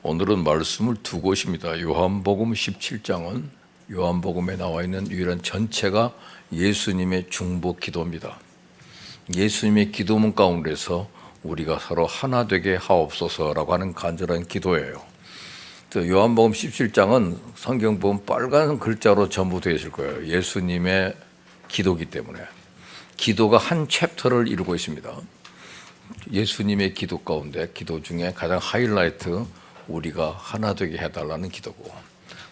오늘은 말씀을 두 곳입니다. 요한복음 17장은 요한복음에 나와 있는 유일한 전체가 예수님의 중보 기도입니다. 예수님의 기도문 가운데서 우리가 서로 하나 되게 하옵소서라고 하는 간절한 기도예요. 요한복음 17장은 성경 보면 빨간 글자로 전부 되어 있을 거예요. 예수님의 기도기 때문에. 기도가 한 챕터를 이루고 있습니다. 예수님의 기도 가운데 기도 중에 가장 하이라이트, 우리가 하나 되게 해달라는 기도고,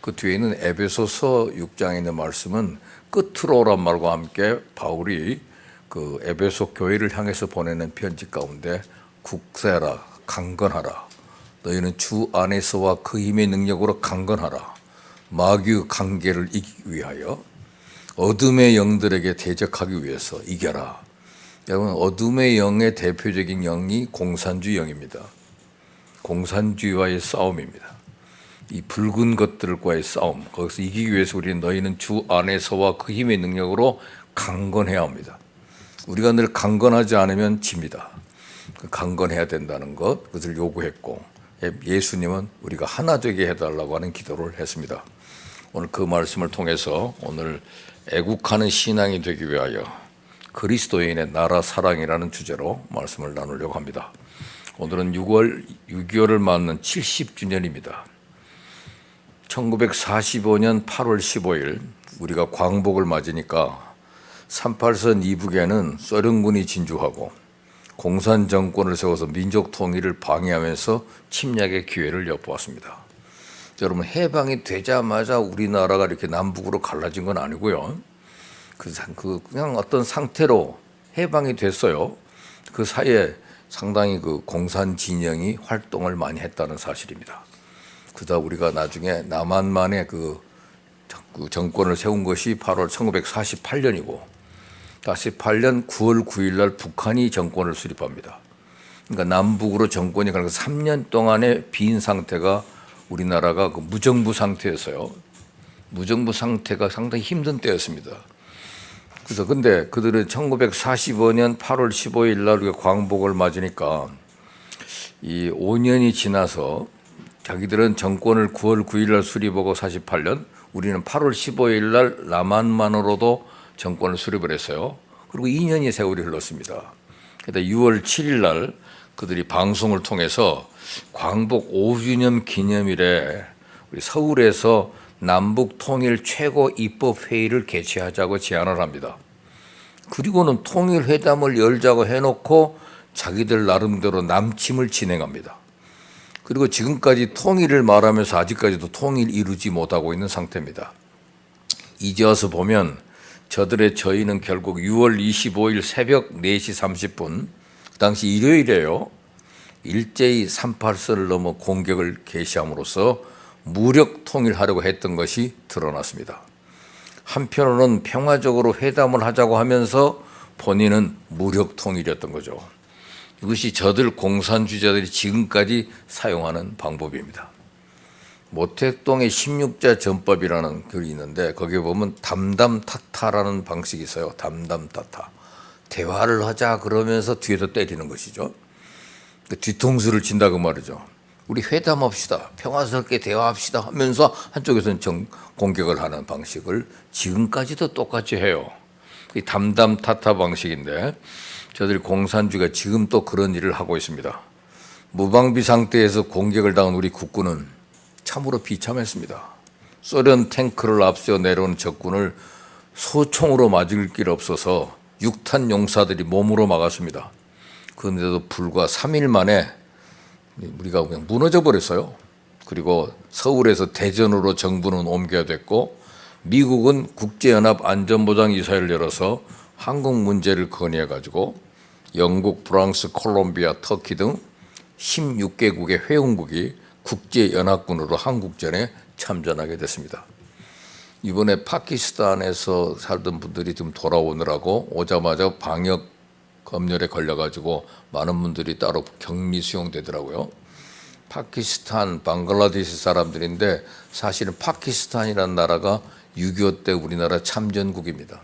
그 뒤에 있는 에베소서 6장에 있는 말씀은 끝으로란 말과 함께 바울이 그 에베소 교회를 향해서 보내는 편지 가운데 굳세라, 강건하라, 너희는 주 안에서와 그 힘의 능력으로 강건하라, 마귀의 관계를 이기기 위하여 어둠의 영들에게 대적하기 위해서 이겨라. 여러분, 어둠의 영의 대표적인 영이 공산주의 영입니다. 공산주의와의 싸움입니다. 이 붉은 것들과의 싸움, 거기서 이기기 위해서 우리는 너희는 주 안에서와 그 힘의 능력으로 강건해야 합니다. 우리가 늘 강건하지 않으면 집니다. 강건해야 된다는 것, 그것을 요구했고, 예수님은 우리가 하나 되게 해달라고 하는 기도를 했습니다. 오늘 그 말씀을 통해서 오늘 애국하는 신앙이 되기 위하여 그리스도인의 나라 사랑이라는 주제로 말씀을 나누려고 합니다. 오늘은 6.25를 맞는 70주년입니다. 1945년 8월 15일 우리가 광복을 맞으니까 38선 이북에는 소련군이 진주하고 공산 정권을 세워서 민족 통일을 방해하면서 침략의 기회를 엿보았습니다. 여러분, 해방이 되자마자 우리나라가 이렇게 남북으로 갈라진 건 아니고요. 그냥 어떤 상태로 해방이 됐어요. 그 사이에 상당히 그 공산 진영이 활동을 많이 했다는 사실입니다. 그러다 우리가 나중에 남한만의 그 정권을 세운 것이 8월 1948년이고, 48년 9월 9일 날 북한이 정권을 수립합니다. 그러니까 남북으로 정권이 가는 3년 동안의 빈 상태가 우리나라가 그 무정부 상태였어요. 무정부 상태가 상당히 힘든 때였습니다. 그래서 근데 그들은 1945년 8월 15일 날 우리가 광복을 맞으니까 이 5년이 지나서 자기들은 정권을 9월 9일 날 수립하고 48년, 우리는 8월 15일 날 남한만으로도 정권을 수립을 했어요. 그리고 2년이 세월이 흘렀습니다. 그래서 6월 7일 날 그들이 방송을 통해서 광복 5주년 기념일에 우리 서울에서 남북 통일 최고 입법 회의를 개최하자고 제안을 합니다. 그리고는 통일 회담을 열자고 해놓고 자기들 나름대로 남침을 진행합니다. 그리고 지금까지 통일을 말하면서 아직까지도 통일 이루지 못하고 있는 상태입니다. 이제 와서 보면 저희는 결국 6월 25일 새벽 4시 30분, 그 당시 일요일이에요. 일제히 38선을 넘어 공격을 개시함으로써 무력 통일하려고 했던 것이 드러났습니다. 한편으로는 평화적으로 회담을 하자고 하면서 본인은 무력 통일이었던 거죠. 이것이 저들 공산주의자들이 지금까지 사용하는 방법입니다. 모택동의 16자 전법이라는 글이 있는데 거기에 보면 담담타타라는 방식이 있어요. 담담타타. 대화를 하자 그러면서 뒤에서 때리는 것이죠. 뒤통수를 친다고 말이죠. 우리 회담합시다, 평화스럽게 대화합시다 하면서 한쪽에서는 공격을 하는 방식을 지금까지도 똑같이 해요. 이 담담타타 방식인데 저들이 공산주의가 지금 또 그런 일을 하고 있습니다. 무방비 상태에서 공격을 당한 우리 국군은 참으로 비참했습니다. 소련 탱크를 앞서 내려온 적군을 소총으로 맞을 길 없어서 육탄 용사들이 몸으로 막았습니다. 그런데도 불과 3일 만에 우리가 그냥 무너져 버렸어요. 그리고 서울에서 대전으로 정부는 옮겨야 됐고, 미국은 국제연합 안전보장 이사회를 열어서 한국 문제를 건의해가지고 영국, 프랑스, 콜롬비아, 터키 등 16개국의 회원국이 국제연합군으로 한국전에 참전하게 됐습니다. 이번에 파키스탄에서 살던 분들이 좀 돌아오느라고 오자마자 방역 검열에 걸려가지고 많은 분들이 따로 격리 수용되더라고요. 파키스탄, 방글라데시 사람들인데 사실은 파키스탄이라는 나라가 6.25 때 우리나라 참전국입니다.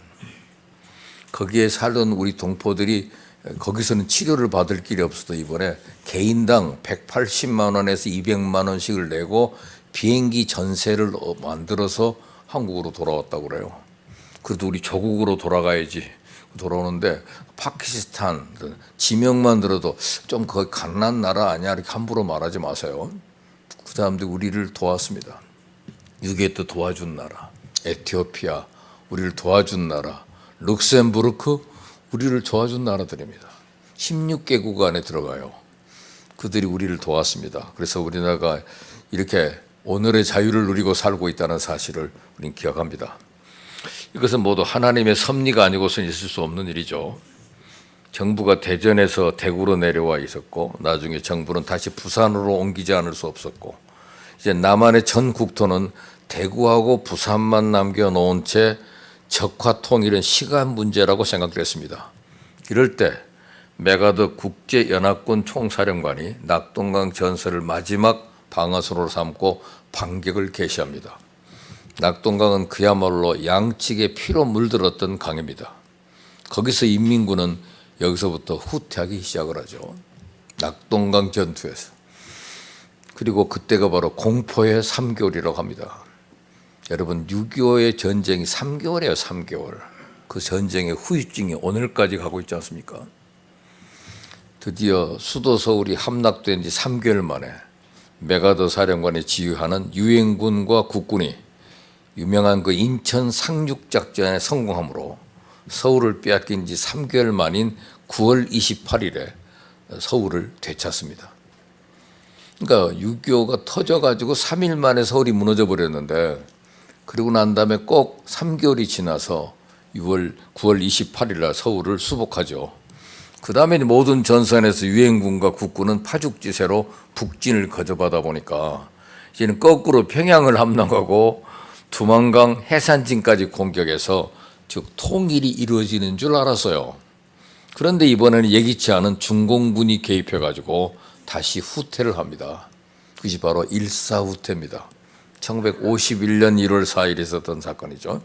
거기에 살던 우리 동포들이 거기서는 치료를 받을 길이 없어도 이번에 개인당 180만 원에서 200만 원씩을 내고 비행기 전세를 만들어서 한국으로 돌아왔다고 그래요. 그래도 우리 조국으로 돌아가야지. 돌아오는데 파키스탄 지명만 들어도 좀 거기 가난한 나라 아니야 이렇게 함부로 말하지 마세요. 그 사람들이 우리를 도왔습니다. 6.25 도와준 나라, 에티오피아 우리를 도와준 나라, 룩셈부르크 우리를 도와준 나라들입니다. 16개국 안에 들어가요. 그들이 우리를 도왔습니다. 그래서 우리나라가 이렇게 오늘의 자유를 누리고 살고 있다는 사실을 우리는 기억합니다. 이것은 모두 하나님의 섭리가 아니고서는 있을 수 없는 일이죠. 정부가 대전에서 대구로 내려와 있었고 나중에 정부는 다시 부산으로 옮기지 않을 수 없었고 이제 남한의 전 국토는 대구하고 부산만 남겨놓은 채 적화 통일은 시간 문제라고 생각됐습니다. 이럴 때 메가더 국제연합군 총사령관이 낙동강 전설을 마지막 방어선으로 삼고 반격을 개시합니다. 낙동강은 그야말로 양측의 피로 물들었던 강입니다. 거기서 인민군은 여기서부터 후퇴하기 시작을 하죠. 낙동강 전투에서. 그리고 그때가 바로 공포의 3개월이라고 합니다. 여러분 6.25의 전쟁이 3개월이에요. 3개월. 그 전쟁의 후유증이 오늘까지 가고 있지 않습니까? 드디어 수도 서울이 함락된 지 3개월 만에 메가더 사령관이 지휘하는 유엔군과 국군이 유명한 그 인천 상륙작전에 성공함으로 서울을 빼앗긴 지 3개월 만인 9월 28일에 서울을 되찾습니다. 그러니까 6.25가 터져가지고 3일 만에 서울이 무너져 버렸는데 그리고 난 다음에 꼭 3개월이 지나서 9월 28일 날 서울을 수복하죠. 그 다음에 모든 전선에서 유엔군과 국군은 파죽지세로 북진을 거듭하다 보니까 이제는 거꾸로 평양을 함락하고 두만강 해산진까지 공격해서 즉 통일이 이루어지는 줄 알았어요. 그런데 이번에는 예기치 않은 중공군이 개입해가지고 다시 후퇴를 합니다. 그것이 바로 일사후퇴입니다. 1951년 1월 4일에 있었던 사건이죠.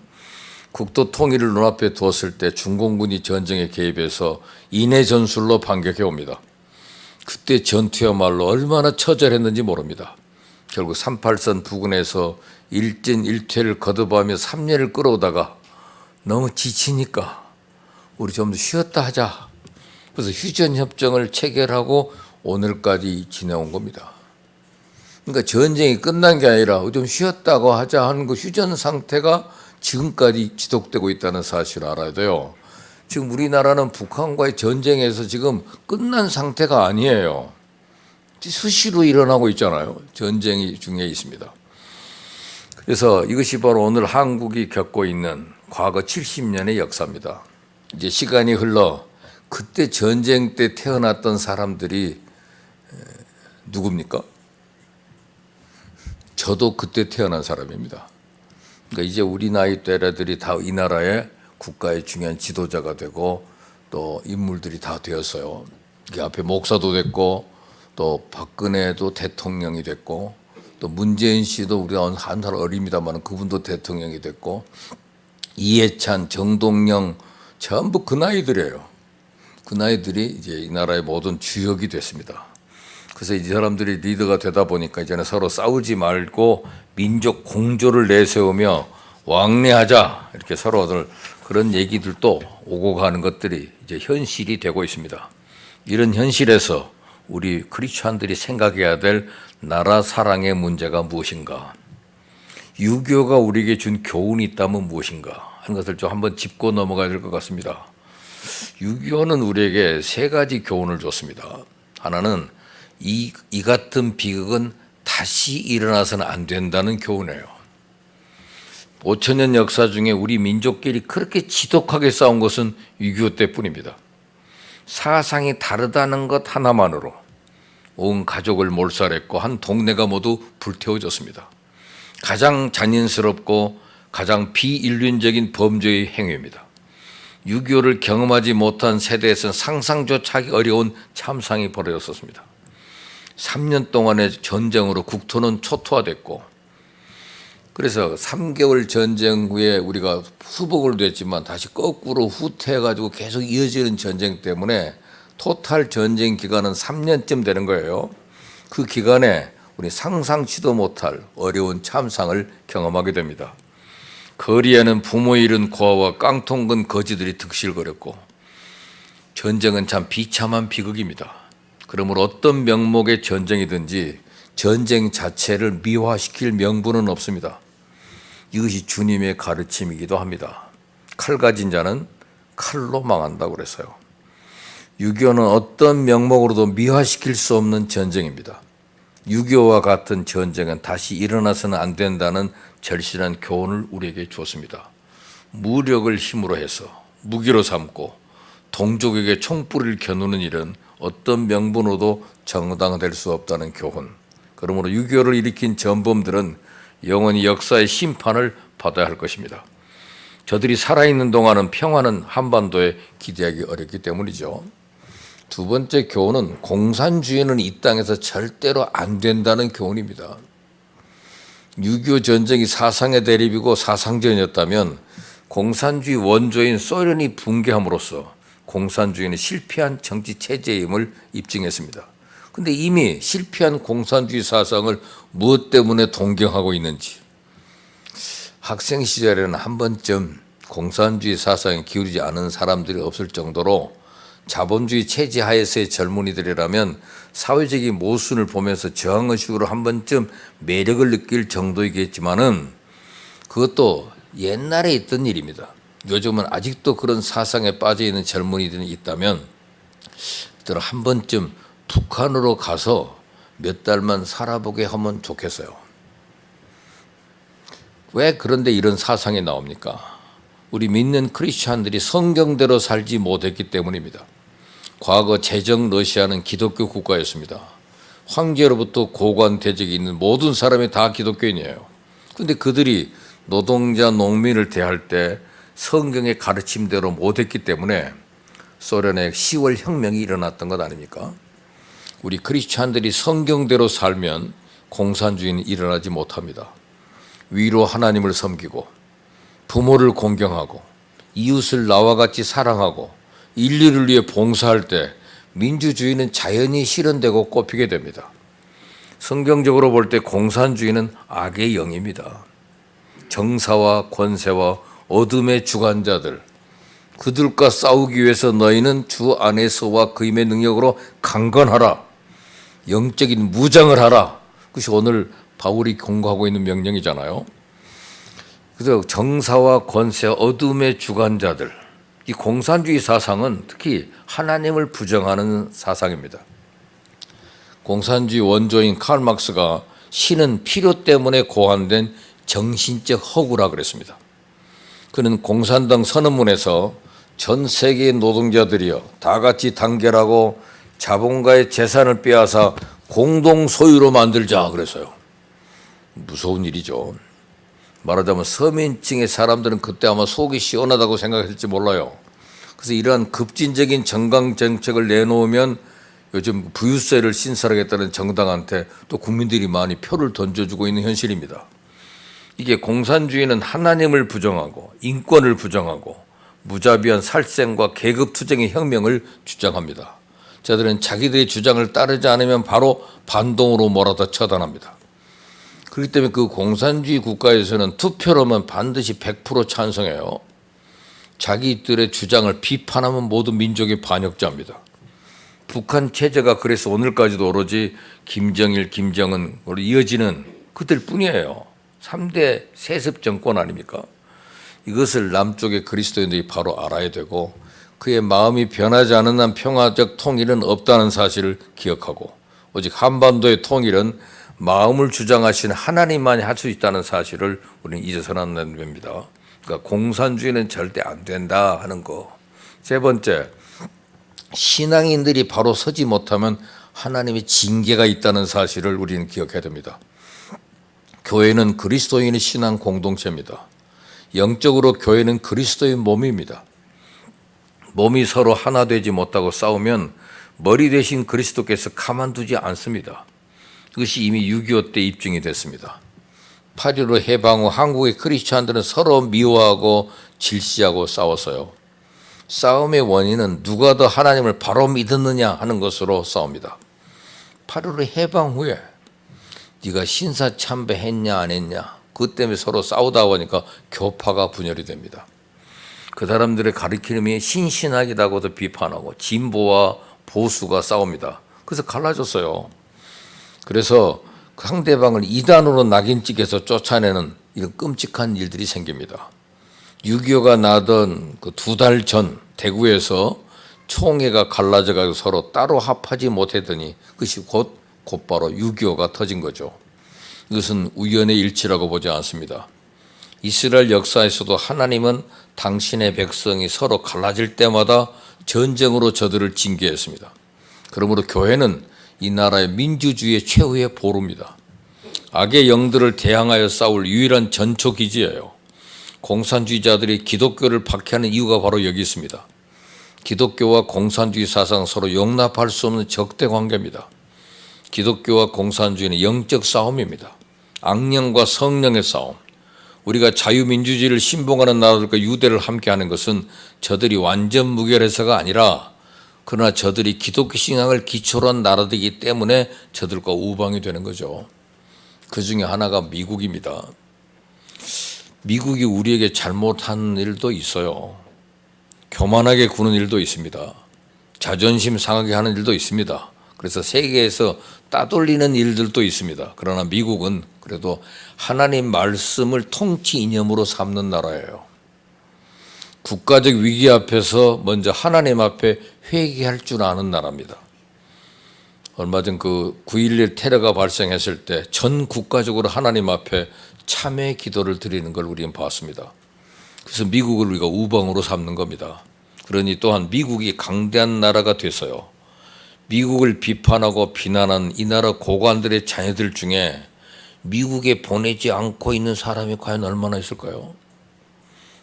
국도 통일을 눈앞에 두었을 때 중공군이 전쟁에 개입해서 인해 전술로 반격해 옵니다. 그때 전투야말로 얼마나 처절했는지 모릅니다. 결국 38선 부근에서 일진 일퇴를 거듭하며 3년을 끌어오다가 너무 지치니까 우리 좀 쉬었다 하자. 그래서 휴전협정을 체결하고 오늘까지 지내온 겁니다. 그러니까 전쟁이 끝난 게 아니라 좀 쉬었다고 하자 하는 그 휴전 상태가 지금까지 지속되고 있다는 사실을 알아야 돼요. 지금 우리나라는 북한과의 전쟁에서 지금 끝난 상태가 아니에요. 수시로 일어나고 있잖아요. 전쟁이 중에 있습니다. 그래서 이것이 바로 오늘 한국이 겪고 있는 과거 70년의 역사입니다. 이제 시간이 흘러 그때 전쟁 때 태어났던 사람들이 누굽니까? 저도 그때 태어난 사람입니다. 그러니까 이제 우리 나이 또래들이 다 이 나라의 국가의 중요한 지도자가 되고 또 인물들이 다 되었어요. 이 앞에 목사도 됐고 또 박근혜도 대통령이 됐고 또 문재인 씨도 우리가 한 살 어립니다만 그분도 대통령이 됐고 이해찬, 정동영 전부 그 나이들이에요. 그 나이들이 이제 이 나라의 모든 주역이 됐습니다. 그래서 이 사람들이 리더가 되다 보니까 이제는 서로 싸우지 말고 민족 공조를 내세우며 왕래하자 이렇게 서로들 그런 얘기들도 오고 가는 것들이 이제 현실이 되고 있습니다. 이런 현실에서 우리 크리스찬들이 생각해야 될 나라 사랑의 문제가 무엇인가? 유교가 우리에게 준 교훈이 있다면 무엇인가? 하는 것을 좀 한번 짚고 넘어가야 될 것 같습니다. 유교는 우리에게 세 가지 교훈을 줬습니다. 하나는 이 같은 비극은 다시 일어나서는 안 된다는 교훈이에요. 5천년 역사 중에 우리 민족끼리 그렇게 지독하게 싸운 것은 유교 때뿐입니다. 사상이 다르다는 것 하나만으로 온 가족을 몰살했고 한 동네가 모두 불태워졌습니다. 가장 잔인스럽고 가장 비인륜적인 범죄의 행위입니다. 6.25를 경험하지 못한 세대에서는 상상조차 하기 어려운 참상이 벌어졌었습니다. 3년 동안의 전쟁으로 국토는 초토화됐고 그래서 3개월 전쟁 후에 우리가 수복을 됐지만 다시 거꾸로 후퇴해가지고 계속 이어지는 전쟁 때문에 토탈 전쟁 기간은 3년쯤 되는 거예요. 그 기간에 우리 상상치도 못할 어려운 참상을 경험하게 됩니다. 거리에는 부모 잃은 고아와 깡통근 거지들이 득실거렸고 전쟁은 참 비참한 비극입니다. 그러므로 어떤 명목의 전쟁이든지 전쟁 자체를 미화시킬 명분은 없습니다. 이것이 주님의 가르침이기도 합니다. 칼 가진 자는 칼로 망한다고 그랬어요. 6.25는 어떤 명목으로도 미화시킬 수 없는 전쟁입니다. 6.25와 같은 전쟁은 다시 일어나서는 안 된다는 절실한 교훈을 우리에게 주었습니다. 무력을 힘으로 해서 무기로 삼고 동족에게 총뿌리를 겨누는 일은 어떤 명분으로도 정당화될 수 없다는 교훈. 그러므로 6.25를 일으킨 전범들은 영원히 역사의 심판을 받아야 할 것입니다. 저들이 살아있는 동안은 평화는 한반도에 기대하기 어렵기 때문이죠. 두 번째 교훈은 공산주의는 이 땅에서 절대로 안 된다는 교훈입니다. 6.25 전쟁이 사상의 대립이고 사상전이었다면 공산주의 원조인 소련이 붕괴함으로써 공산주의는 실패한 정치 체제임을 입증했습니다. 그런데 이미 실패한 공산주의 사상을 무엇 때문에 동경하고 있는지, 학생 시절에는 한 번쯤 공산주의 사상에 기울이지 않은 사람들이 없을 정도로 자본주의 체제 하에서의 젊은이들이라면 사회적인 모순을 보면서 저항의식으로 한 번쯤 매력을 느낄 정도이겠지만은 그것도 옛날에 있던 일입니다. 요즘은 아직도 그런 사상에 빠져있는 젊은이들이 있다면 그들 한 번쯤 북한으로 가서 몇 달만 살아보게 하면 좋겠어요. 왜 그런데 이런 사상이 나옵니까? 우리 믿는 크리스찬들이 성경대로 살지 못했기 때문입니다. 과거 제정 러시아는 기독교 국가였습니다. 황제로부터 고관 대직이 있는 모든 사람이 다 기독교인이에요. 그런데 그들이 노동자, 농민을 대할 때 성경의 가르침대로 못했기 때문에 소련의 10월 혁명이 일어났던 것 아닙니까? 우리 크리스찬들이 성경대로 살면 공산주의는 일어나지 못합니다. 위로 하나님을 섬기고 부모를 공경하고 이웃을 나와 같이 사랑하고 인류를 위해 봉사할 때 민주주의는 자연히 실현되고 꼽히게 됩니다. 성경적으로 볼 때 공산주의는 악의 영입니다. 정사와 권세와 어둠의 주관자들, 그들과 싸우기 위해서 너희는 주 안에서와 그 힘의 능력으로 강건하라. 영적인 무장을 하라. 그것이 오늘 바울이 공고하고 있는 명령이잖아요. 그래서 정사와 권세, 어둠의 주관자들, 이 공산주의 사상은 특히 하나님을 부정하는 사상입니다. 공산주의 원조인 칼 막스가 신은 필요 때문에 고안된 정신적 허구라 그랬습니다. 그는 공산당 선언문에서 전 세계의 노동자들이여 다 같이 단결하고 자본가의 재산을 빼앗아 공동 소유로 만들자 그랬어요. 무서운 일이죠. 말하자면 서민층의 사람들은 그때 아마 속이 시원하다고 생각했을지 몰라요. 그래서 이러한 급진적인 정강 정책을 내놓으면 요즘 부유세를 신설하겠다는 정당한테 또 국민들이 많이 표를 던져주고 있는 현실입니다. 이게 공산주의는 하나님을 부정하고 인권을 부정하고 무자비한 살생과 계급투쟁의 혁명을 주장합니다. 저들은 자기들의 주장을 따르지 않으면 바로 반동으로 몰아다 처단합니다. 그렇기 때문에 그 공산주의 국가에서는 투표로만 반드시 100% 찬성해요. 자기들의 주장을 비판하면 모두 민족의 반역자입니다. 북한 체제가 그래서 오늘까지도 오로지 김정일, 김정은으로 이어지는 그들 뿐이에요. 3대 세습 정권 아닙니까? 이것을 남쪽의 그리스도인들이 바로 알아야 되고 그의 마음이 변하지 않은 한 평화적 통일은 없다는 사실을 기억하고 오직 한반도의 통일은 마음을 주장하신 하나님만이 할 수 있다는 사실을 우리는 잊어서는 안 됩니다. 그러니까 공산주의는 절대 안 된다 하는 거. 세 번째, 신앙인들이 바로 서지 못하면 하나님의 징계가 있다는 사실을 우리는 기억해야 됩니다. 교회는 그리스도인의 신앙 공동체입니다. 영적으로 교회는 그리스도의 몸입니다. 몸이 서로 하나 되지 못하고 싸우면 머리 대신 그리스도께서 가만두지 않습니다. 그것이 이미 6.25 때 입증이 됐습니다. 8.15 해방 후 한국의 크리스찬들은 서로 미워하고 질시하고 싸웠어요. 싸움의 원인은 누가 더 하나님을 바로 믿었느냐 하는 것으로 싸웁니다. 8.15 해방 후에 네가 신사참배했냐 안 했냐 그것 때문에 서로 싸우다 보니까 교파가 분열이 됩니다. 그 사람들의 가르침이 신신하기다고도 비판하고 진보와 보수가 싸웁니다. 그래서 갈라졌어요. 그래서 상대방을 이단으로 낙인 찍혀서 쫓아내는 이런 끔찍한 일들이 생깁니다. 6.25가 나던 그 2달 전 대구에서 총회가 갈라져가지고 서로 따로 합하지 못했더니 그것이 곧바로 6.25가 터진 거죠. 이것은 우연의 일치라고 보지 않습니다. 이스라엘 역사에서도 하나님은 당신의 백성이 서로 갈라질 때마다 전쟁으로 저들을 징계했습니다. 그러므로 교회는 이 나라의 민주주의의 최후의 보루입니다. 악의 영들을 대항하여 싸울 유일한 전초기지예요. 공산주의자들이 기독교를 박해하는 이유가 바로 여기 있습니다. 기독교와 공산주의 사상 서로 용납할 수 없는 적대 관계입니다. 기독교와 공산주의는 영적 싸움입니다. 악령과 성령의 싸움. 우리가 자유민주주의를 신봉하는 나라들과 유대를 함께하는 것은 저들이 완전 무결해서가 아니라 그러나 저들이 기독교 신앙을 기초로 한 나라들이기 때문에 저들과 우방이 되는 거죠. 그 중에 하나가 미국입니다. 미국이 우리에게 잘못한 일도 있어요. 교만하게 구는 일도 있습니다. 자존심 상하게 하는 일도 있습니다. 그래서 세계에서 따돌리는 일들도 있습니다. 그러나 미국은 그래도 하나님 말씀을 통치 이념으로 삼는 나라예요. 국가적 위기 앞에서 먼저 하나님 앞에 회개할 줄 아는 나라입니다. 얼마 전 그 9.11 테러가 발생했을 때 전 국가적으로 하나님 앞에 참회 기도를 드리는 걸 우리는 봤습니다. 그래서 미국을 우리가 우방으로 삼는 겁니다. 그러니 또한 미국이 강대한 나라가 돼서요. 미국을 비판하고 비난한 이 나라 고관들의 자녀들 중에 미국에 보내지 않고 있는 사람이 과연 얼마나 있을까요?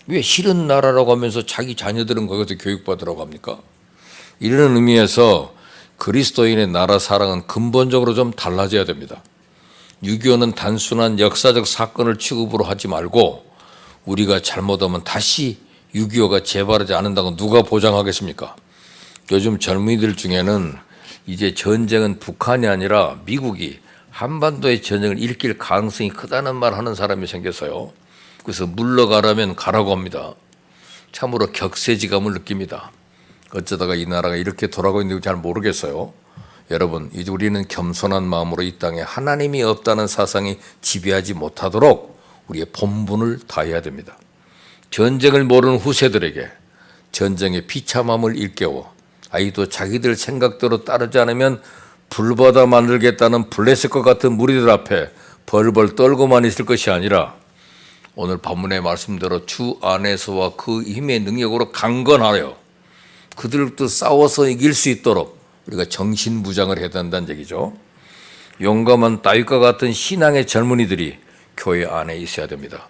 왜 싫은 나라라고 하면서 자기 자녀들은 거기서 교육받으라고 합니까? 이런 의미에서 그리스도인의 나라 사랑은 근본적으로 좀 달라져야 됩니다. 6.25는 단순한 역사적 사건을 취급으로 하지 말고 우리가 잘못하면 다시 6.25가 재발하지 않는다고 누가 보장하겠습니까? 요즘 젊은이들 중에는 이제 전쟁은 북한이 아니라 미국이 한반도의 전쟁을 일으킬 가능성이 크다는 말 하는 사람이 생겼어요. 그래서 물러가라면 가라고 합니다. 참으로 격세지감을 느낍니다. 어쩌다가 이 나라가 이렇게 돌아가고 있는지 잘 모르겠어요. 여러분, 이제 우리는 겸손한 마음으로 이 땅에 하나님이 없다는 사상이 지배하지 못하도록 우리의 본분을 다해야 됩니다. 전쟁을 모르는 후세들에게 전쟁의 비참함을 일깨워 아이도 자기들 생각대로 따르지 않으면 불바다 만들겠다는 블레셋과 같은 무리들 앞에 벌벌 떨고만 있을 것이 아니라 오늘 본문의 말씀대로 주 안에서와 그 힘의 능력으로 강건하여 그들도 싸워서 이길 수 있도록 우리가 정신무장을 해야 된다는 얘기죠. 용감한 다윗과 같은 신앙의 젊은이들이 교회 안에 있어야 됩니다.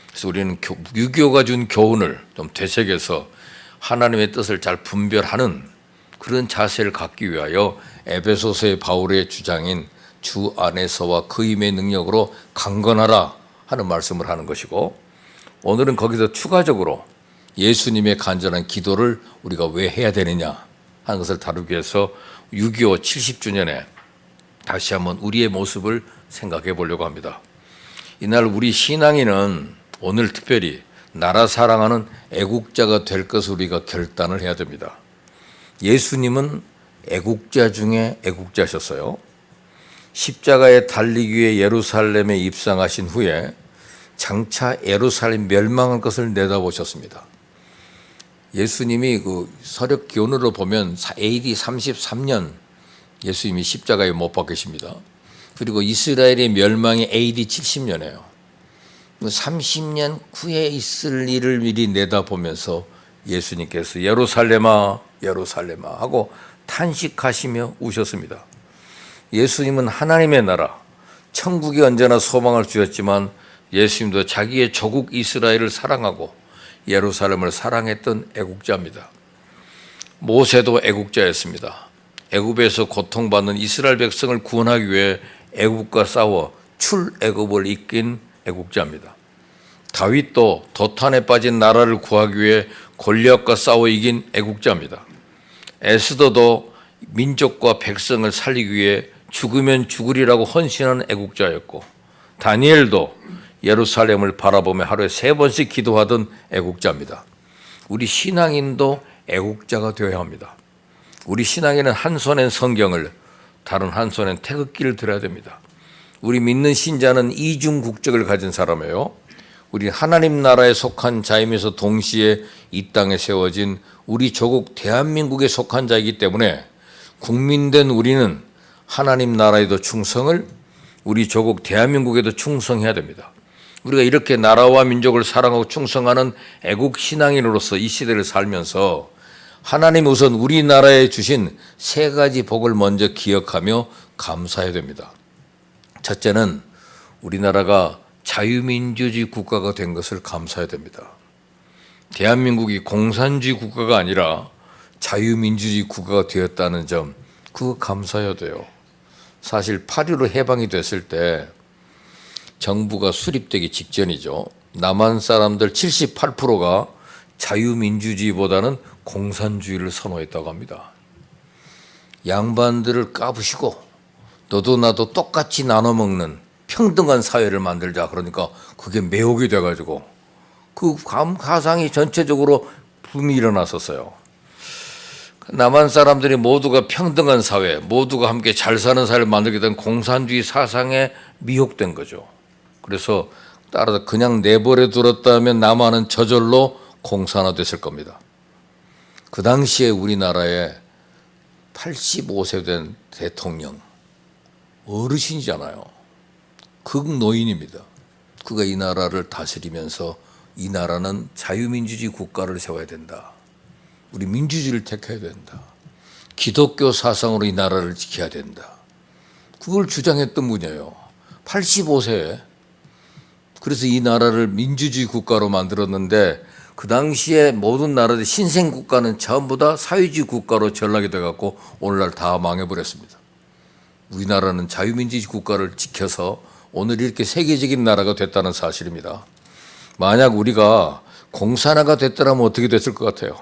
그래서 우리는 6.25가 준 교훈을 좀 되새겨서 하나님의 뜻을 잘 분별하는 그런 자세를 갖기 위하여 에베소서의 바울의 주장인 주 안에서와 그 힘의 능력으로 강건하라 하는 말씀을 하는 것이고, 오늘은 거기서 추가적으로 예수님의 간절한 기도를 우리가 왜 해야 되느냐 하는 것을 다루기 위해서 6.25 70주년에 다시 한번 우리의 모습을 생각해 보려고 합니다. 이날 우리 신앙인은 오늘 특별히 나라 사랑하는 애국자가 될 것을 우리가 결단을 해야 됩니다. 예수님은 애국자 중에 애국자셨어요. 십자가에 달리기 위해 예루살렘에 입성하신 후에 장차 예루살렘 멸망할 것을 내다보셨습니다. 예수님이 그 서력 기원으로 보면 AD 33년 예수님이 십자가에 못 박히십니다. 그리고 이스라엘의 멸망이 AD 70년이에요. 30년 후에 있을 일을 미리 내다보면서 예수님께서 예루살렘아 예루살렘아 하고 탄식하시며 우셨습니다. 예수님은 하나님의 나라, 천국이 언제나 소망을 주셨지만 예수님도 자기의 조국 이스라엘을 사랑하고 예루살렘을 사랑했던 애국자입니다. 모세도 애국자였습니다. 애굽에서 고통받는 이스라엘 백성을 구원하기 위해 애굽과 싸워 출애굽을 이끈 애국자입니다. 다윗도 도탄에 빠진 나라를 구하기 위해 골리앗과 싸워 이긴 애국자입니다. 에스더도 민족과 백성을 살리기 위해 죽으면 죽으리라고 헌신한 애국자였고, 다니엘도 예루살렘을 바라보며 하루에 3번씩 기도하던 애국자입니다. 우리 신앙인도 애국자가 되어야 합니다. 우리 신앙인은 한 손엔 성경을, 다른 한 손엔 태극기를 들어야 됩니다. 우리 믿는 신자는 이중 국적을 가진 사람이에요. 우리 하나님 나라에 속한 자이면서 동시에 이 땅에 세워진 우리 조국 대한민국에 속한 자이기 때문에 국민된 우리는 하나님 나라에도 충성을, 우리 조국 대한민국에도 충성해야 됩니다. 우리가 이렇게 나라와 민족을 사랑하고 충성하는 애국 신앙인으로서 이 시대를 살면서 하나님 우선 우리나라에 주신 3가지 복을 먼저 기억하며 감사해야 됩니다. 첫째는 우리나라가 자유민주주의 국가가 된 것을 감사해야 됩니다. 대한민국이 공산주의 국가가 아니라 자유민주주의 국가가 되었다는 점, 그거 감사해야 돼요. 사실 8.15 해방이 됐을 때 정부가 수립되기 직전이죠. 남한 사람들 78%가 자유민주주의보다는 공산주의를 선호했다고 합니다. 양반들을 까부시고 너도 나도 똑같이 나눠 먹는 평등한 사회를 만들자. 그러니까 그게 매혹이 돼가지고 그 가상이 전체적으로 붐이 일어났었어요. 남한 사람들이 모두가 평등한 사회, 모두가 함께 잘 사는 사회를 만들게 된 공산주의 사상에 미혹된 거죠. 그래서 따라서 그냥 내버려 두었다면 남한은 저절로 공산화됐을 겁니다. 그 당시에 우리나라에 85세 된 대통령, 어르신이잖아요. 극노인입니다. 그가 이 나라를 다스리면서 이 나라는 자유민주주의 국가를 세워야 된다. 우리 민주주의를 택해야 된다. 기독교 사상으로 이 나라를 지켜야 된다. 그걸 주장했던 분이에요. 85세에. 그래서 이 나라를 민주주의 국가로 만들었는데 그 당시에 모든 나라들 신생 국가는 전부 다 사회주의 국가로 전락이 돼갖고 오늘날 다 망해버렸습니다. 우리나라는 자유민주주의 국가를 지켜서 오늘 이렇게 세계적인 나라가 됐다는 사실입니다. 만약 우리가 공산화가 됐더라면 어떻게 됐을 것 같아요?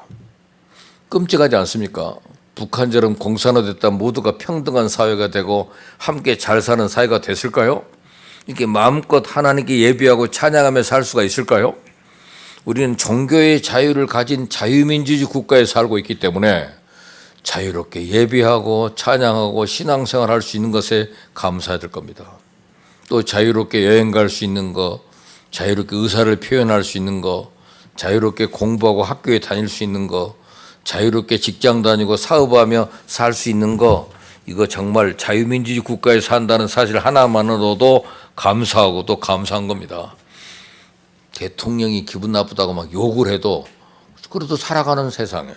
끔찍하지 않습니까? 북한처럼 공산화됐다면 모두가 평등한 사회가 되고 함께 잘 사는 사회가 됐을까요? 이렇게 마음껏 하나님께 예배하고 찬양하며 살 수가 있을까요? 우리는 종교의 자유를 가진 자유민주주의 국가에 살고 있기 때문에 자유롭게 예배하고 찬양하고 신앙생활 할 수 있는 것에 감사해야 될 겁니다. 또 자유롭게 여행 갈 수 있는 거, 자유롭게 의사를 표현할 수 있는 거, 자유롭게 공부하고 학교에 다닐 수 있는 거, 자유롭게 직장 다니고 사업하며 살 수 있는 거, 이거 정말 자유민주주의 국가에 산다는 사실 하나만으로도 감사하고 또 감사한 겁니다. 대통령이 기분 나쁘다고 막 욕을 해도 그래도 살아가는 세상에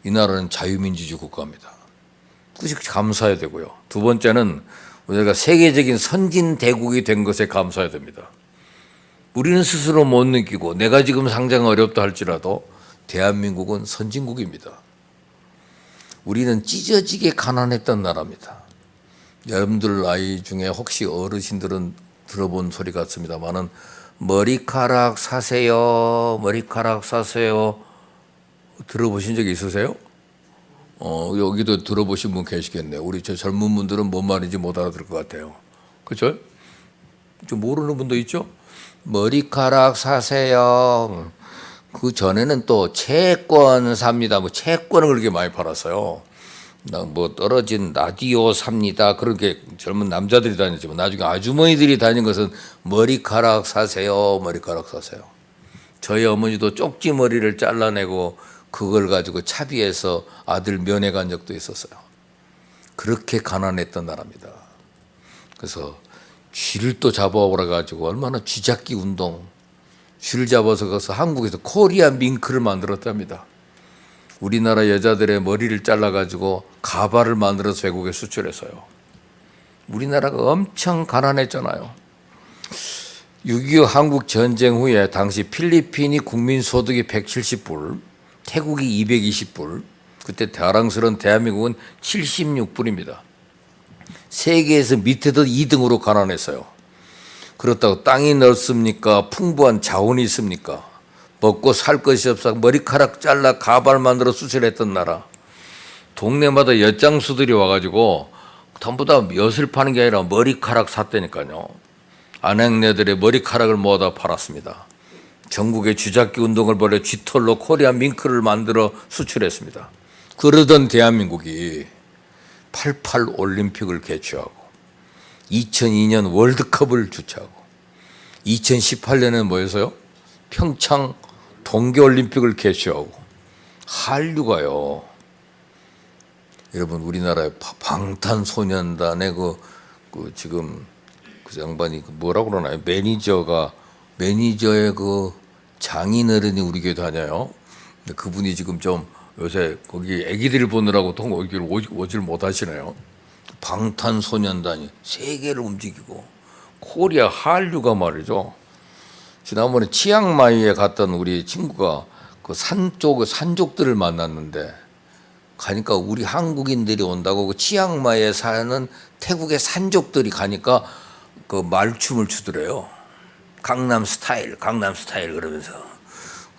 이 나라는 자유민주주의 국가입니다. 그것이 감사해야 되고요. 두 번째는 우리가 세계적인 선진대국이 된 것에 감사해야 됩니다. 우리는 스스로 못 느끼고 내가 지금 상장 어렵다 할지라도 대한민국은 선진국입니다. 우리는 찢어지게 가난했던 나라입니다. 여러분들 나이 중에 혹시 어르신들은 들어본 소리 같습니다만은 머리카락 사세요, 머리카락 사세요. 들어보신 적 있으세요? 여기도 들어보신 분 계시겠네요. 우리 저 젊은 분들은 뭔 말인지 못 알아들을 것 같아요. 그렇죠? 좀 모르는 분도 있죠? 머리카락 사세요. 그 전에는 또 채권 삽니다. 뭐 채권을 그렇게 많이 팔았어요. 뭐 떨어진 라디오 삽니다. 그렇게 젊은 남자들이 다녔지만 나중에 아주머니들이 다닌 것은 머리카락 사세요. 머리카락 사세요. 저희 어머니도 쪽지 머리를 잘라내고 그걸 가지고 차비해서 아들 면회 간 적도 있었어요. 그렇게 가난했던 나라입니다. 그래서 쥐를 또 잡아오라 가지고 얼마나 쥐잡기 운동, 쥐를 잡아서 가서 한국에서 코리안 밍크를 만들었답니다. 우리나라 여자들의 머리를 잘라가지고 가발을 만들어서 외국에 수출했어요. 우리나라가 엄청 가난했잖아요. 6.25 한국 전쟁 후에 당시 필리핀이 국민 소득이 170불, 태국이 220불, 그때 자랑스러운 대한민국은 76불입니다. 세계에서 밑에도 2등으로 가난했어요. 그렇다고 땅이 넓습니까? 풍부한 자원이 있습니까? 먹고 살 것이 없어 머리카락 잘라 가발 만들어 수술했던 나라. 동네마다 엿장수들이 와가지고 전부 다 엿을 파는 게 아니라 머리카락 샀다니까요. 안행네들의 머리카락을 모아다 팔았습니다. 전국의 쥐잡기 운동을 벌여 쥐털로 코리안 밍크를 만들어 수출했습니다. 그러던 대한민국이 88 올림픽을 개최하고 2002년 월드컵을 주최하고 2018년에 뭐였어요? 평창 동계올림픽을 개최하고 한류가요. 여러분 우리나라의 방탄소년단의 지금 그 양반이 뭐라고 그러나요? 매니저의 그 장인어른이 우리 교회 다녀요. 근데 그분이 지금 좀 요새 거기 애기들 보느라고 여기를 오질 못하시네요. 방탄소년단이 세계를 움직이고 코리아 한류가 말이죠. 지난번에 치앙마이에 갔던 우리 친구가 그 산족들을 만났는데 가니까 우리 한국인들이 온다고 그 치앙마이에 사는 태국의 산족들이 가니까 그 말춤을 추더래요. 강남 스타일 그러면서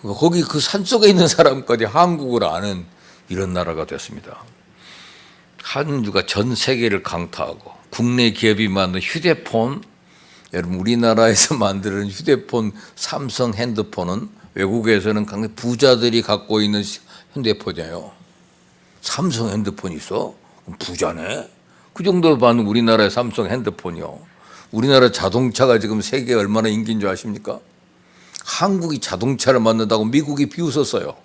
거기 그 산속에 있는 사람까지 한국을 아는 이런 나라가 됐습니다. 한류가 전 세계를 강타하고 국내 기업이 만든 휴대폰, 여러분 우리나라에서 만드는 휴대폰 삼성 핸드폰은 외국에서는 강력 부자들이 갖고 있는 핸드폰이에요. 삼성 핸드폰이 있어? 그럼 부자네? 그 정도 받는 우리나라의 삼성 핸드폰이요. 우리나라 자동차가 지금 세계에 얼마나 인기인 줄 아십니까? 한국이 자동차를 만든다고 미국이 비웃었어요.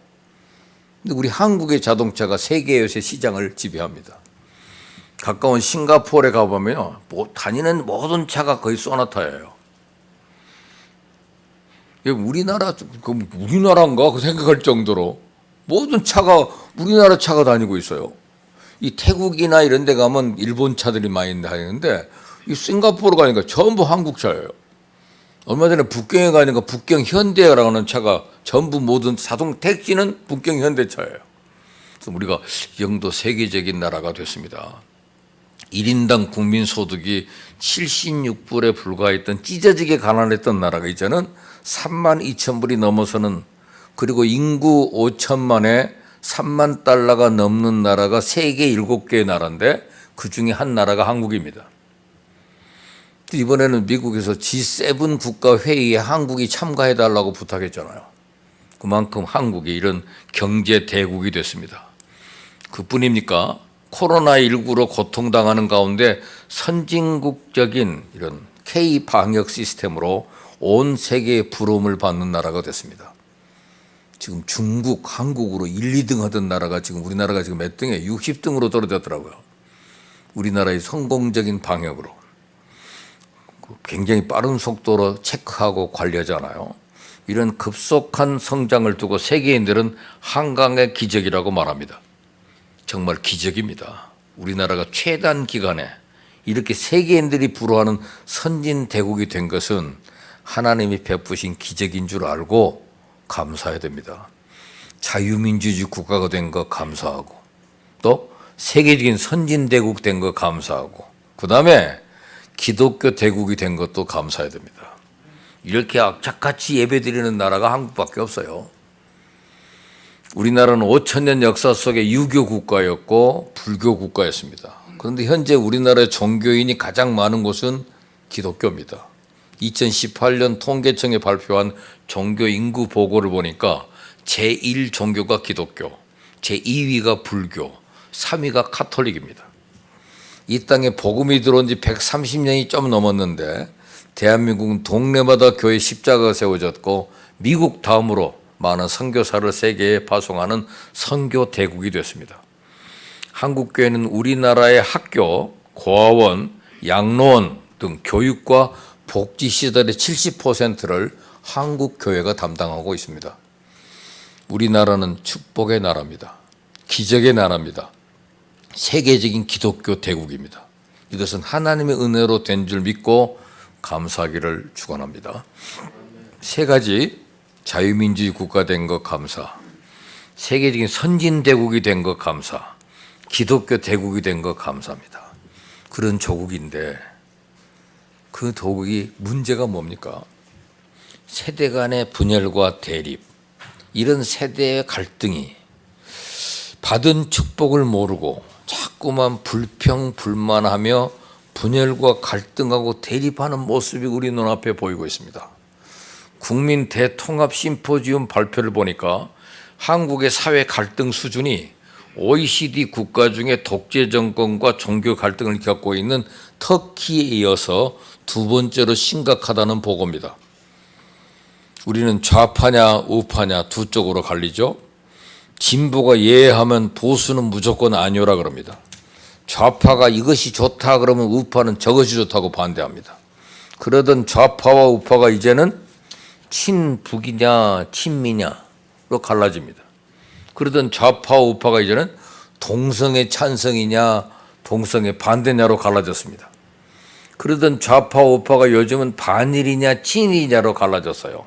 근데 우리 한국의 자동차가 세계 요새 시장을 지배합니다. 가까운 싱가포르에 가보면 다니는 모든 차가 거의 소나타예요. 우리나라인가 그 생각할 정도로 모든 차가 우리나라 차가 다니고 있어요. 이 태국이나 이런 데 가면 일본 차들이 많이 다니는데 이 싱가포르 가니까 전부 한국 차예요. 얼마 전에 북경에 가니까 북경 현대라고 하는 차가 전부 모든 자동 택시는 북경 현대차예요. 그래서 우리가 이 정도 세계적인 나라가 됐습니다. 1인당 국민소득이 76불에 불과했던 찢어지게 가난했던 나라가 이제는 3만 2천 불이 넘어서는, 그리고 인구 5천만에 3만 달러가 넘는 나라가 세계 7개의 나라인데 그 중에 한 나라가 한국입니다. 이번에는 미국에서 G7 국가 회의에 한국이 참가해달라고 부탁했잖아요. 그만큼 한국이 이런 경제 대국이 됐습니다. 그뿐입니까? 코로나19로 고통당하는 가운데 선진국적인 이런 K 방역 시스템으로 온 세계의 부러움을 받는 나라가 됐습니다. 지금 중국, 한국으로 1, 2등 하던 나라가 지금 우리나라가 지금 몇 등에 60등으로 떨어졌더라고요. 우리나라의 성공적인 방역으로 굉장히 빠른 속도로 체크하고 관리하잖아요. 이런 급속한 성장을 두고 세계인들은 한강의 기적이라고 말합니다. 정말 기적입니다. 우리나라가 최단 기간에 이렇게 세계인들이 부러워하는 선진대국이 된 것은 하나님이 베푸신 기적인 줄 알고 감사해야 됩니다. 자유민주주의 국가가 된 거 감사하고, 또 세계적인 선진대국 된 거 감사하고, 그 다음에 기독교 대국이 된 것도 감사해야 됩니다. 이렇게 악착같이 예배드리는 나라가 한국밖에 없어요. 우리나라는 5천년 역사 속에 유교 국가였고 불교 국가였습니다. 그런데 현재 우리나라의 종교인이 가장 많은 곳은 기독교입니다. 2018년 통계청이 발표한 종교 인구 보고를 보니까 제1 종교가 기독교, 제2위가 불교, 3위가 카톨릭입니다. 이 땅에 복음이 들어온 지 130년이 좀 넘었는데 대한민국은 동네마다 교회 십자가가 세워졌고 미국 다음으로 많은 선교사를 세계에 파송하는 선교 대국이 됐습니다. 한국교회는 우리나라의 학교, 고아원, 양로원 등 교육과 복지시설의 70%를 한국교회가 담당하고 있습니다. 우리나라는 축복의 나라입니다. 기적의 나라입니다. 세계적인 기독교 대국입니다. 이것은 하나님의 은혜로 된 줄 믿고 감사하기를 축원합니다. 세 가지: 자유민주주의 국가 된 것 감사, 세계적인 선진대국이 된 것 감사, 기독교 대국이 된 것 감사합니다. 그런 조국인데 그 조국이 문제가 뭡니까? 세대 간의 분열과 대립, 이런 세대의 갈등이 받은 축복을 모르고 자꾸만 불평불만하며 분열과 갈등하고 대립하는 모습이 우리 눈앞에 보이고 있습니다. 국민 대통합 심포지움 발표를 보니까 한국의 사회 갈등 수준이 OECD 국가 중에 독재 정권과 종교 갈등을 겪고 있는 터키에 이어서 두 번째로 심각하다는 보고입니다. 우리는 좌파냐 우파냐 두 쪽으로 갈리죠. 진보가 예하면 보수는 무조건 아니오라 그럽니다. 좌파가 이것이 좋다 그러면 우파는 저것이 좋다고 반대합니다. 그러던 좌파와 우파가 이제는 친북이냐 친미냐로 갈라집니다. 그러던 좌파와 우파가 이제는 동성애 찬성이냐 동성애 반대냐로 갈라졌습니다. 그러던 좌파와 우파가 요즘은 반일이냐 친일이냐로 갈라졌어요.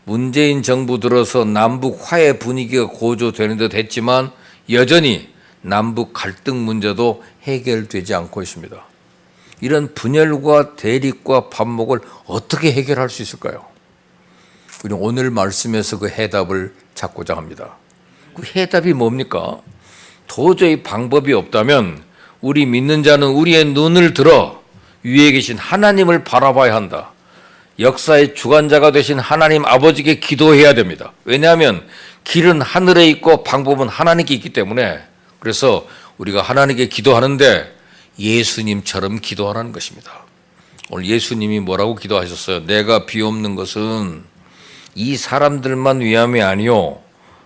문재인 정부 들어서 남북 화해 분위기가 고조되는 듯 했지만 여전히 남북 갈등 문제도 해결되지 않고 있습니다. 이런 분열과 대립과 반목을 어떻게 해결할 수 있을까요? 우리는 오늘 말씀에서 그 해답을 찾고자 합니다. 그 해답이 뭡니까? 도저히 방법이 없다면 우리 믿는 자는 우리의 눈을 들어 위에 계신 하나님을 바라봐야 한다. 역사의 주관자가 되신 하나님 아버지께 기도해야 됩니다. 왜냐하면 길은 하늘에 있고 방법은 하나님께 있기 때문에, 그래서 우리가 하나님께 기도하는데 예수님처럼 기도하라는 것입니다. 오늘 예수님이 뭐라고 기도하셨어요? 내가 비옵는 것은 이 사람들만 위함이 아니요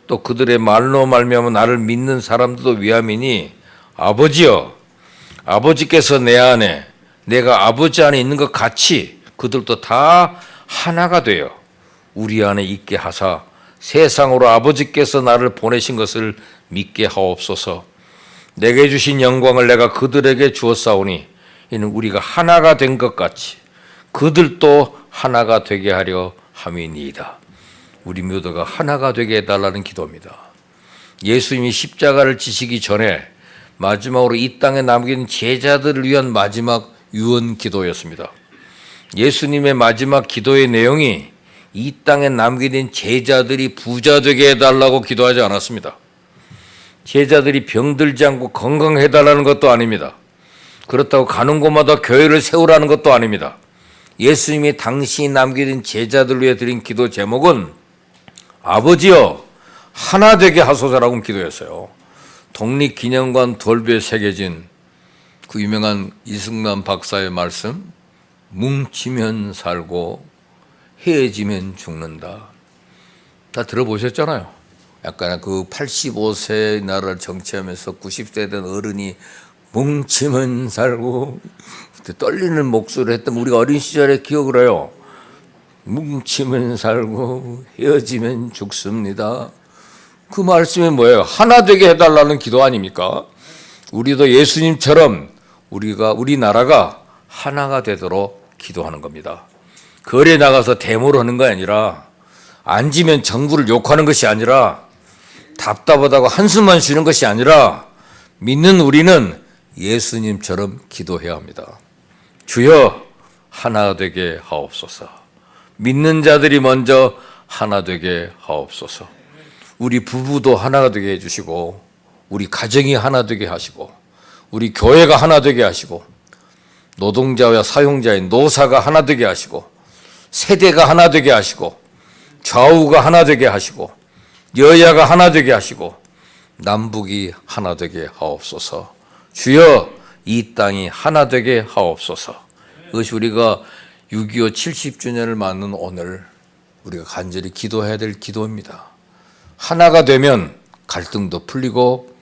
또 그들의 말로 말미암아 나를 믿는 사람들도 위함이니 아버지여, 아버지께서 내 안에 내가 아버지 안에 있는 것 같이 그들도 다 하나가 되어 우리 안에 있게 하사 세상으로 아버지께서 나를 보내신 것을 믿게 하옵소서. 내게 주신 영광을 내가 그들에게 주었사오니 이는 우리가 하나가 된 것 같이 그들도 하나가 되게 하려 함이니이다. 우리 모두가 하나가 되게 해달라는 기도입니다. 예수님이 십자가를 지시기 전에 마지막으로 이 땅에 남긴 제자들을 위한 마지막 유언 기도였습니다. 예수님의 마지막 기도의 내용이 이 땅에 남겨진 제자들이 부자 되게 해달라고 기도하지 않았습니다. 제자들이 병들지 않고 건강해달라는 것도 아닙니다. 그렇다고 가는 곳마다 교회를 세우라는 것도 아닙니다. 예수님이 당신이 남겨진 제자들 위해 드린 기도 제목은 아버지여 하나 되게 하소서라고 기도했어요. 독립기념관 돌배에 새겨진 그 유명한 이승만 박사의 말씀, 뭉치면 살고 헤어지면 죽는다. 다 들어보셨잖아요. 약간 그 85세 나라를 정치하면서 90세 된 어른이 뭉치면 살고 그때 떨리는 목소리를 했던 우리가 어린 시절에 기억을 해요. 뭉치면 살고 헤어지면 죽습니다. 그 말씀이 뭐예요? 하나 되게 해달라는 기도 아닙니까? 우리도 예수님처럼 우리나라가 하나가 되도록 기도하는 겁니다. 거리에 나가서 데모를 하는 거 아니라, 앉으면 정부를 욕하는 것이 아니라, 답답하다고 한숨만 쉬는 것이 아니라, 믿는 우리는 예수님처럼 기도해야 합니다. 주여 하나 되게 하옵소서. 믿는 자들이 먼저 하나 되게 하옵소서. 우리 부부도 하나가 되게 해주시고, 우리 가정이 하나 되게 하시고, 우리 교회가 하나 되게 하시고, 노동자와 사용자인 노사가 하나 되게 하시고, 세대가 하나 되게 하시고, 좌우가 하나 되게 하시고, 여야가 하나 되게 하시고, 남북이 하나 되게 하옵소서. 주여 이 땅이 하나 되게 하옵소서. 이것이 우리가 6.25 70주년을 맞는 오늘 우리가 간절히 기도해야 될 기도입니다. 하나가 되면 갈등도 풀리고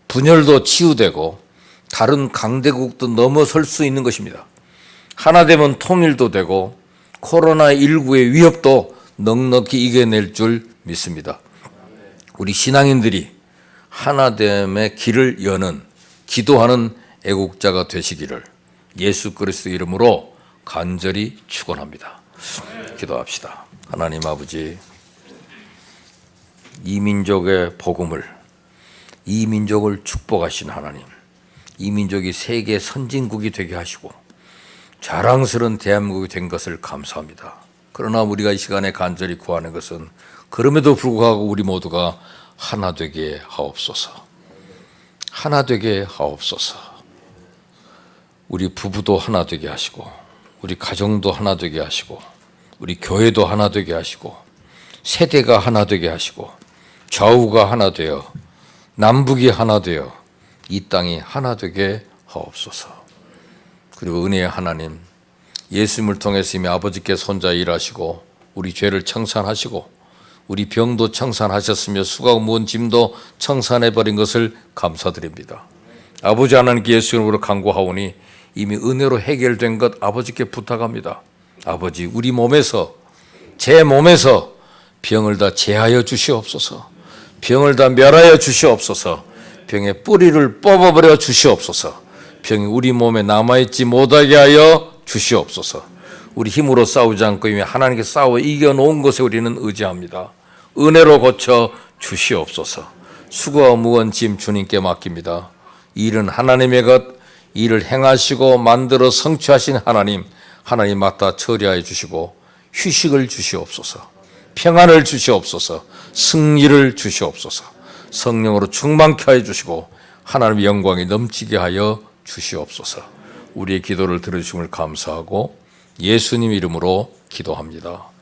분열도 치유되고 다른 강대국도 넘어설 수 있는 것입니다. 하나 되면 통일도 되고 코로나19의 위협도 넉넉히 이겨낼 줄 믿습니다. 우리 신앙인들이 하나됨의 길을 여는 기도하는 애국자가 되시기를 예수 그리스도 이름으로 간절히 축원합니다. 기도합시다. 하나님 아버지, 이 민족의 복음을, 이 민족을 축복하신 하나님, 이 민족이 세계 선진국이 되게 하시고 자랑스러운 대한민국이 된 것을 감사합니다. 그러나 우리가 이 시간에 간절히 구하는 것은 그럼에도 불구하고 우리 모두가 하나 되게 하옵소서. 하나 되게 하옵소서. 우리 부부도 하나 되게 하시고, 우리 가정도 하나 되게 하시고, 우리 교회도 하나 되게 하시고, 세대가 하나 되게 하시고, 좌우가 하나 되어 남북이 하나 되어 이 땅이 하나 되게 하옵소서. 그리고 은혜의 하나님, 예수님을 통해서 이미 아버지께서 혼자 일하시고 우리 죄를 청산하시고 우리 병도 청산하셨으며 수고하고 무거운 짐도 청산해버린 것을 감사드립니다. 아버지 하나님께 예수 이름으로 간구하오니 이미 은혜로 해결된 것 아버지께 부탁합니다. 아버지, 우리 몸에서, 제 몸에서 병을 다 제하여 주시옵소서. 병을 다 멸하여 주시옵소서. 병의 뿌리를 뽑아버려 주시옵소서. 병이 우리 몸에 남아있지 못하게 하여 주시옵소서. 우리 힘으로 싸우지 않고 이미 하나님께 싸워 이겨놓은 것에 우리는 의지합니다. 은혜로 고쳐 주시옵소서. 수고와 무거운 짐 주님께 맡깁니다. 일은 하나님의 것, 일을 행하시고 만들어 성취하신 하나님, 하나님 맡아 처리하여 주시고 휴식을 주시옵소서. 평안을 주시옵소서. 승리를 주시옵소서. 성령으로 충만케 하여 주시고 하나님의 영광이 넘치게 하여 주시옵소서. 우리의 기도를 들어주심을 감사하고 예수님 이름으로 기도합니다.